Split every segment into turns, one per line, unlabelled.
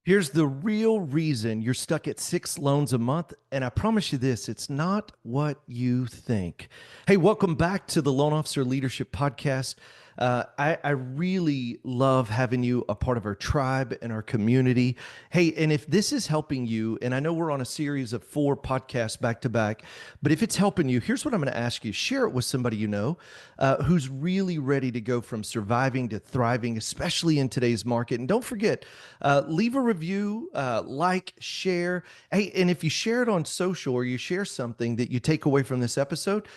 Here's the real reason you're stuck at 6 loans a month. And I promise you this, it's not what you think. Hey, welcome back to the Loan Officer Leadership Podcast. I really love having you a part of our tribe and our community. Hey, and if this is helping you, and I know we're on a series of 4 podcasts back to back, but if it's helping you, here's what I'm going to ask you. Share it with somebody you know who's really ready to go from surviving to thriving, especially in today's market. And don't forget, leave a review, like, share. Hey, and if you share it on social or you share something that you take away from this episode,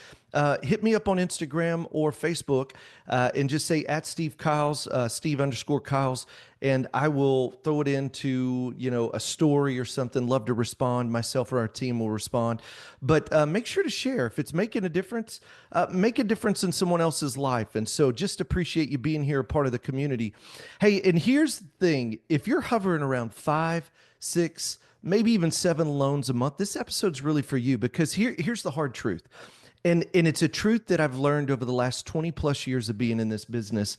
hit me up on Instagram or Facebook and just say at Steve Kyles, Steve_Kyles, and I will throw it into, a story or something. Love to respond. Myself or our team will respond. But make sure to share. If it's making a difference, make a difference in someone else's life. And so just appreciate you being here, a part of the community. Hey, and here's the thing. If you're hovering around 5, 6, maybe even 7 loans a month, this episode's really for you, because here's the hard truth. And it's a truth that I've learned over the last 20 plus years of being in this business.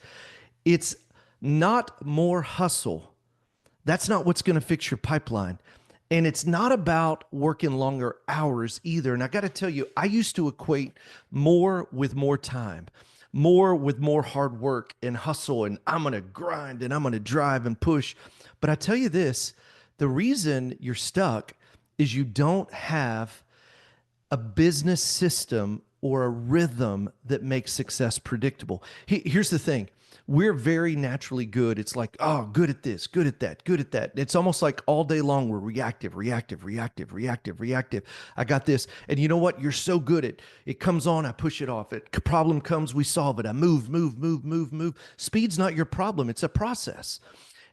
It's not more hustle. That's not what's going to fix your pipeline. And it's not about working longer hours either. And I got to tell you, I used to equate more with more time, more with more hard work and hustle. And I'm going to grind and I'm going to drive and push. But I tell you this, the reason you're stuck is you don't have a business system or a rhythm that makes success predictable. Here's the thing. We're very naturally good. It's like, oh, good at this, good at that, good at that. It's almost like all day long we're reactive, reactive, reactive, reactive, reactive. I got this. And you know what? You're so good at it. Comes on, I push it off. It problem comes, we solve it. I move, move, move, move, move. Speed's not your problem. It's a process.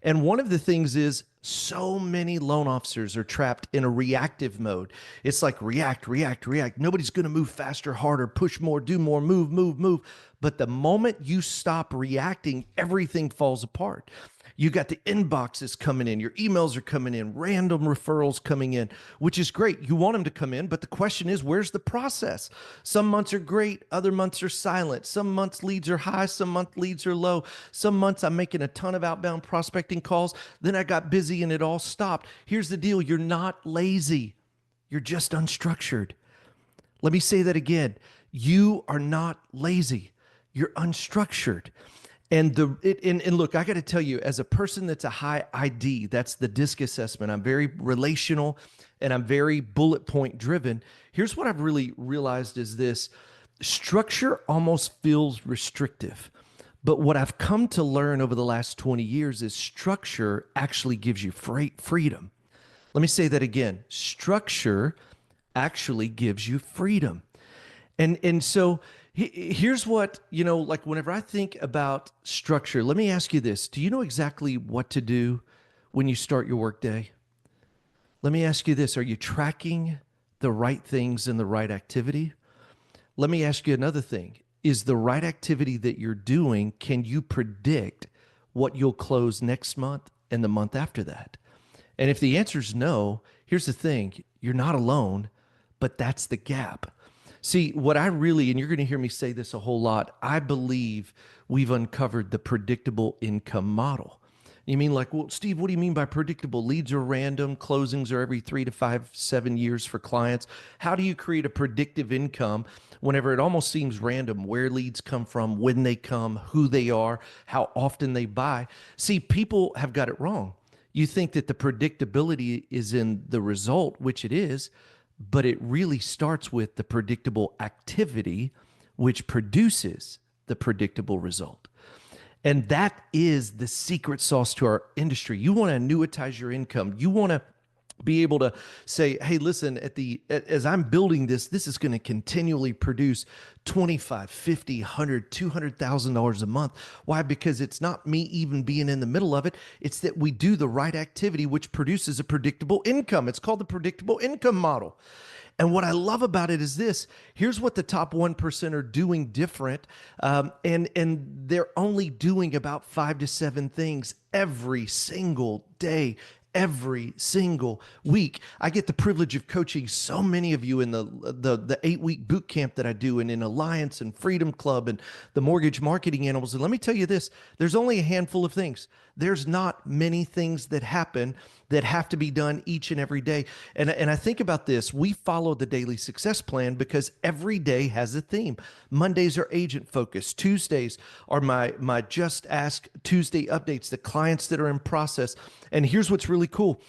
And one of the things is so many loan officers are trapped in a reactive mode. It's like react, react, react. Nobody's going to move faster, harder, push more, do more, move, move, move. But the moment you stop reacting, everything falls apart. You got the inboxes coming in, your emails are coming in, random referrals coming in, which is great. You want them to come in, but the question is, where's the process? Some months are great, other months are silent. Some months leads are high, some months leads are low. Some months I'm making a ton of outbound prospecting calls. Then I got busy and it all stopped. Here's the deal. You're not lazy. You're just unstructured. Let me say that again. You are not lazy. You're unstructured. And look, I got to tell you, as a person that's a high ID, that's the DISC assessment. I'm very relational and I'm very bullet point driven. Here's what I've really realized is this: structure almost feels restrictive. But what I've come to learn over the last 20 years is structure actually gives you freedom. Let me say that again. Structure actually gives you freedom. And so here's what, like whenever I think about structure, let me ask you this. Do you know exactly what to do when you start your workday? Let me ask you this. Are you tracking the right things in the right activity? Let me ask you another thing. Is the right activity that you're doing, can you predict what you'll close next month and the month after that? And if the answer is no, here's the thing. You're not alone, but that's the gap. See, what I really, and you're going to hear me say this a whole lot, I believe we've uncovered the predictable income model. You mean like, well, Steve, what do you mean by predictable? Leads are random, closings are every 3 to 5, 7 years for clients. How do you create a predictive income whenever it almost seems random where leads come from, when they come, who they are, how often they buy? See, people have got it wrong. You think that the predictability is in the result, which it is, but it really starts with the predictable activity, which produces the predictable result. And that is the secret sauce to our industry. You want to annuitize your income. You want to be able to say, hey, listen, as I'm building this is going to continually produce 25, 50, 100, $200,000 a month. Why? Because it's not me even being in the middle of it. It's that we do the right activity, which produces a predictable income. It's called the predictable income model. And what I love about it is this. Here's what the top 1% are doing different. And they're only doing about 5 to 7 things every single day, every single week. I get the privilege of coaching so many of you in the 8-week boot camp that I do, and in Alliance and Freedom Club and the Mortgage Marketing Animals. And let me tell you this, there's only a handful of things There's not many things that happen that have to be done each and every day. And I think about this. We follow the daily success plan because every day has a theme. Mondays are agent focused. Tuesdays are my Just Ask Tuesday updates, the clients that are in process. And here's what's really cool.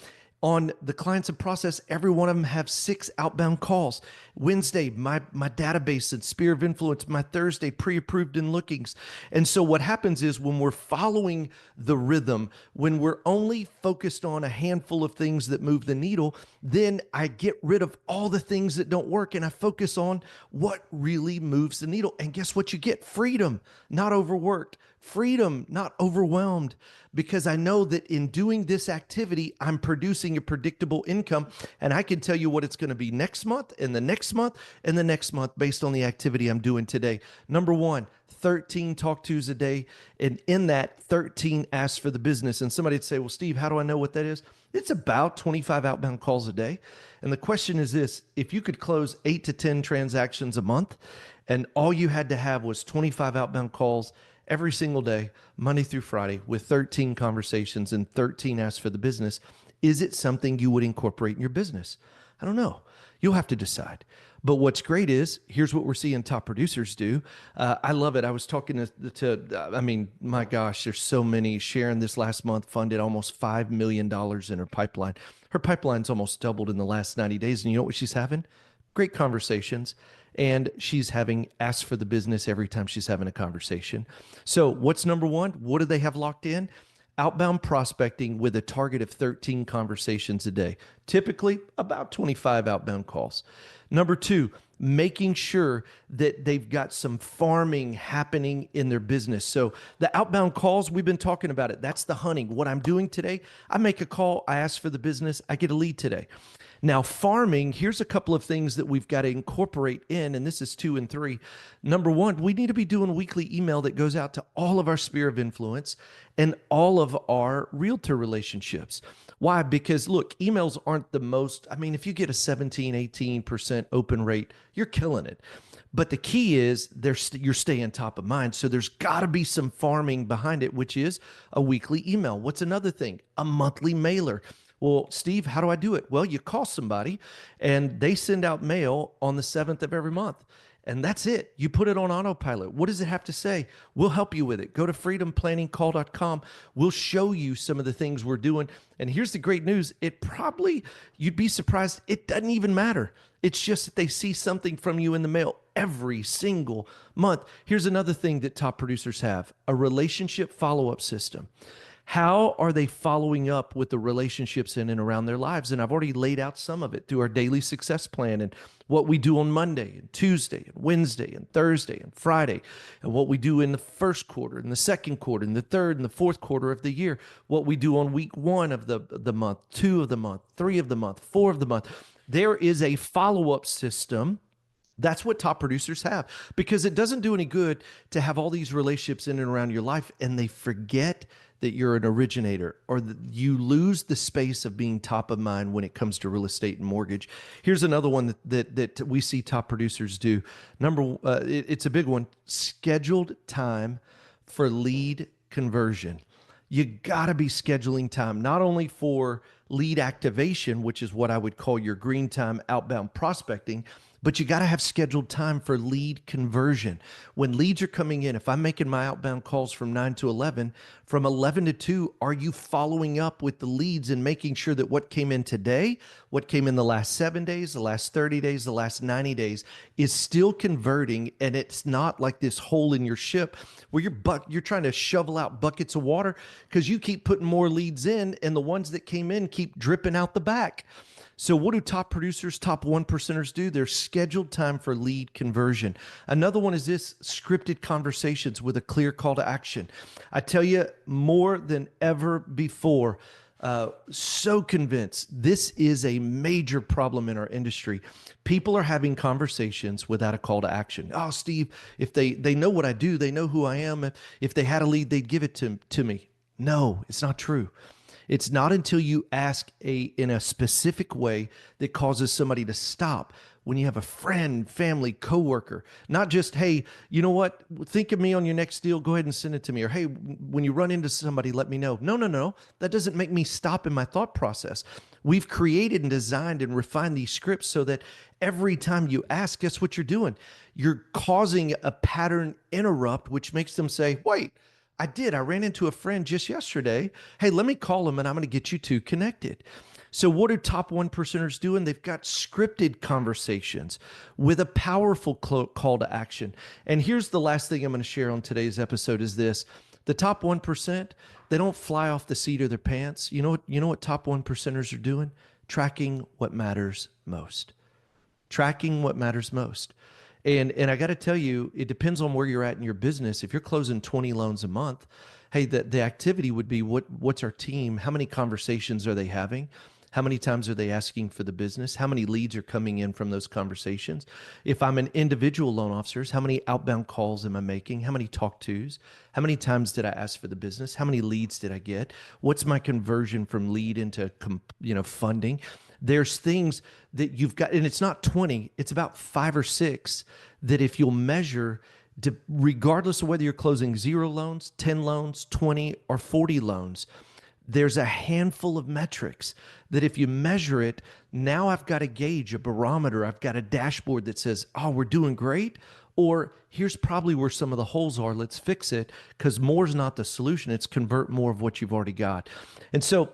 On the clients in process, every one of them have 6 outbound calls. Wednesday, my database and sphere of influence. My Thursday, pre-approved and lookings. And so what happens is when we're following the rhythm, when we're only focused on a handful of things that move the needle, then I get rid of all the things that don't work and I focus on what really moves the needle. And guess what you get? Freedom, not overworked. Freedom, not overwhelmed, because I know that in doing this activity, I'm producing a predictable income, and I can tell you what it's going to be next month and the next month and the next month based on the activity I'm doing today. Number one, 13 talk tos a day, and in that 13 asks for the business. And somebody'd say, well, Steve, how do I know what that is? It's about 25 outbound calls a day. And the question is this: if you could close 8 to 10 transactions a month and all you had to have was 25 outbound calls every single day, Monday through Friday, with 13 conversations and 13 asks for the business, is it something you would incorporate in your business? I don't know. You'll have to decide. But what's great is, here's what we're seeing top producers do. I love it. I was talking I mean, my gosh, there's so many. Sharon this last month funded almost $5 million in her pipeline. Her pipeline's almost doubled in the last 90 days. And you know what she's having? Great conversations. And she's having asked for the business every time she's having a conversation. So what's number one? What do they have locked in? Outbound prospecting with a target of 13 conversations a day, typically about 25 outbound calls. Number two, making sure that they've got some farming happening in their business. So the outbound calls, we've been talking about it. That's the hunting. What I'm doing today, I make a call, I ask for the business, I get a lead today. Now, farming, here's a couple of things that we've got to incorporate in, and this is 2 and 3. Number one, we need to be doing weekly email that goes out to all of our sphere of influence and all of our realtor relationships. Why? Because look, emails aren't the most, I mean, if you get a 17, 18% open rate, you're killing it. But the key is you're staying top of mind. So there's got to be some farming behind it, which is a weekly email. What's another thing? A monthly mailer. Well, Steve, how do I do it? Well, you call somebody and they send out mail on the 7th of every month. And that's it. You put it on autopilot. What does it have to say? We'll help you with it. Go to freedomplanningcall.com. We'll show you some of the things we're doing. And here's the great news. You'd be surprised. It doesn't even matter. It's just that they see something from you in the mail every single month. Here's another thing that top producers have: a relationship follow-up system. How are they following up with the relationships in and around their lives? And I've already laid out some of it through our daily success plan and what we do on Monday and Tuesday and Wednesday and Thursday and Friday, and what we do in the first quarter, in the second quarter, in the third and the fourth quarter of the year, what we do on week 1 of the month, 2 of the month, 3 of the month, 4 of the month. There is a follow-up system. That's what top producers have, because it doesn't do any good to have all these relationships in and around your life and they forget that you're an originator, or that you lose the space of being top of mind when it comes to real estate and mortgage. Here's another one that we see top producers do. It's a big one: scheduled time for lead conversion. You got to be scheduling time, not only for lead activation, which is what I would call your green time outbound prospecting, but you got to have scheduled time for lead conversion. When leads are coming in, if I'm making my outbound calls from 9 to 11, from 11 to 2, are you following up with the leads and making sure that what came in today, what came in the last 7 days, the last 30 days, the last 90 days is still converting, and it's not like this hole in your ship where you're trying to shovel out buckets of water because you keep putting more leads in and the ones that came in keep dripping out the back. So what do top producers, top 1%ers do? They're scheduled time for lead conversion. Another one is this: scripted conversations with a clear call to action. I tell you, more than ever before, so convinced this is a major problem in our industry. People are having conversations without a call to action. Oh, Steve, if they know what I do, they know who I am. If they had a lead, they'd give it to me. No, it's not true. It's not until you ask in a specific way that causes somebody to stop. when you have a friend, family, coworker, not just, hey, you know what? Think of me on your next deal. Go ahead and send it to me. Or, hey, when you run into somebody, let me know. No, no, no. That doesn't make me stop in my thought process. We've created and designed and refined these scripts so that every time you ask, guess what you're doing? You're causing a pattern interrupt, which makes them say, wait, I ran into a friend just yesterday. Hey, let me call him and I'm going to get you two connected. So, what are top one percenters doing? They've got scripted conversations with a powerful call to action. And here's the last thing I'm going to share on today's episode is this. The top 1%, they don't fly off the seat of their pants. You know what top one percenters are doing? Tracking what matters most. Tracking what matters most. And I got to tell you, it depends on where you're at in your business. If you're closing 20 loans a month, hey, the activity would be what's our team? How many conversations are they having? How many times are they asking for the business? How many leads are coming in from those conversations? If I'm an individual loan officer, how many outbound calls am I making? How many talk tos? How many times did I ask for the business? How many leads did I get? What's my conversion from lead into funding? There's things that you've got, and it's not 20, it's about 5 or 6 that if you'll measure, regardless of whether you're closing 0 loans, 10 loans, 20, or 40 loans, there's a handful of metrics that if you measure it, now I've got a gauge, a barometer, I've got a dashboard that says, oh, we're doing great. Or here's probably where some of the holes are. Let's fix it, because more is not the solution. It's convert more of what you've already got. And so,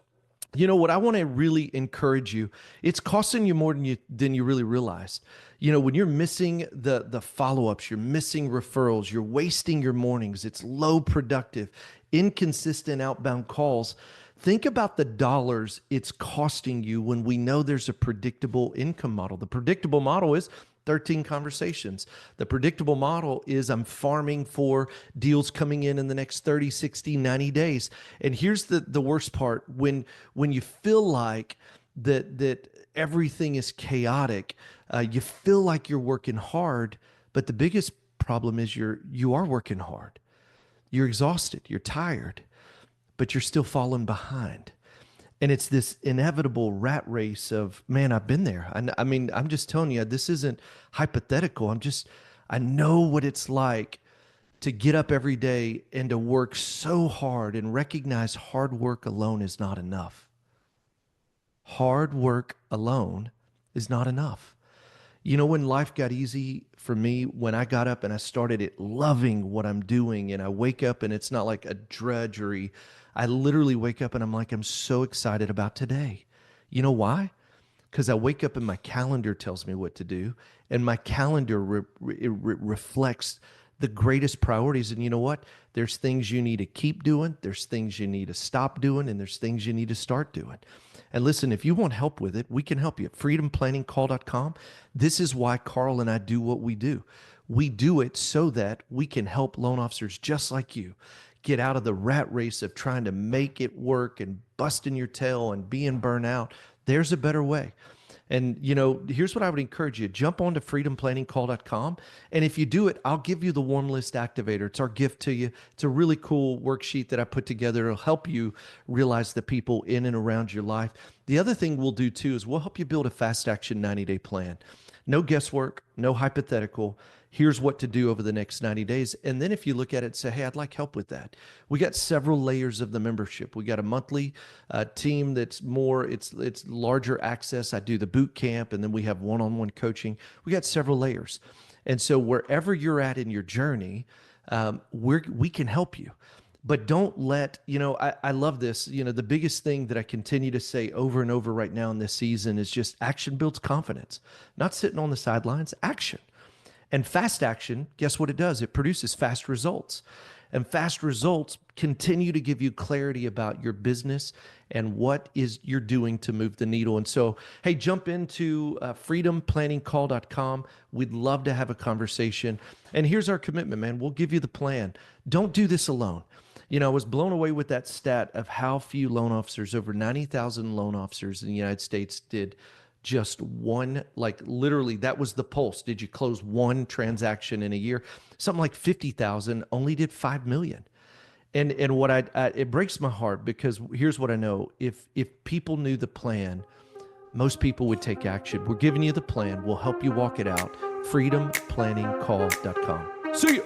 what I want to really encourage you, it's costing you more than you really realized. When you're missing the follow-ups, you're missing referrals, you're wasting your mornings, it's low productive, inconsistent outbound calls. Think about the dollars it's costing you when we know there's a predictable income model. The predictable model is 13 conversations. The predictable model is I'm farming for deals coming in the next 30, 60, 90 days. And here's the worst part. When you feel like that everything is chaotic, you feel like you're working hard, but the biggest problem is you are working hard. You're exhausted, you're tired, but you're still falling behind. And it's this inevitable rat race of, man, I've been there. I mean, I'm just telling you, this isn't hypothetical. I know what it's like to get up every day and to work so hard and recognize hard work alone is not enough. Hard work alone is not enough. When life got easy for me, when I got up and I started loving what I'm doing, and I wake up and it's not like a drudgery. I literally wake up and I'm so excited about today. You know why? Because I wake up and my calendar tells me what to do, and my calendar reflects the greatest priorities. And you know what? There's things you need to keep doing, there's things you need to stop doing, and there's things you need to start doing. And listen, if you want help with it, we can help you at freedomplanningcall.com. This is why Carl and I do what we do. We do it so that we can help loan officers just like you get out of the rat race of trying to make it work and busting your tail and being burnt out. There's a better way. And, here's what I would encourage you. Jump on to freedomplanningcall.com. And if you do it, I'll give you the warm list activator. It's our gift to you. It's a really cool worksheet that I put together. It'll help you realize the people in and around your life. The other thing we'll do too is we'll help you build a fast action 90-day plan. No guesswork, no hypothetical. Here's what to do over the next 90 days. And then if you look at it and say, hey, I'd like help with that. We got several layers of the membership. We got a monthly team that's it's larger access. I do the boot camp, and then we have one-on-one coaching. We got several layers. And so wherever you're at in your journey, we can help you. But don't let, I love this. The biggest thing that I continue to say over and over right now in this season is just action builds confidence. Not sitting on the sidelines, action. And fast action, guess what it does? It produces fast results. And fast results continue to give you clarity about your business and what is you're doing to move the needle. And so, hey, jump into freedomplanningcall.com. We'd love to have a conversation. And here's our commitment, man. We'll give you the plan. Don't do this alone. I was blown away with that stat of how few loan officers, over 90,000 loan officers in the United States did just one, like literally that was the pulse. Did you close one transaction in a year? Something like 50,000 only did 5 million. And what it breaks my heart, because here's what I know. If people knew the plan, most people would take action. We're giving you the plan. We'll help you walk it out. freedomplanningcall.com. See you.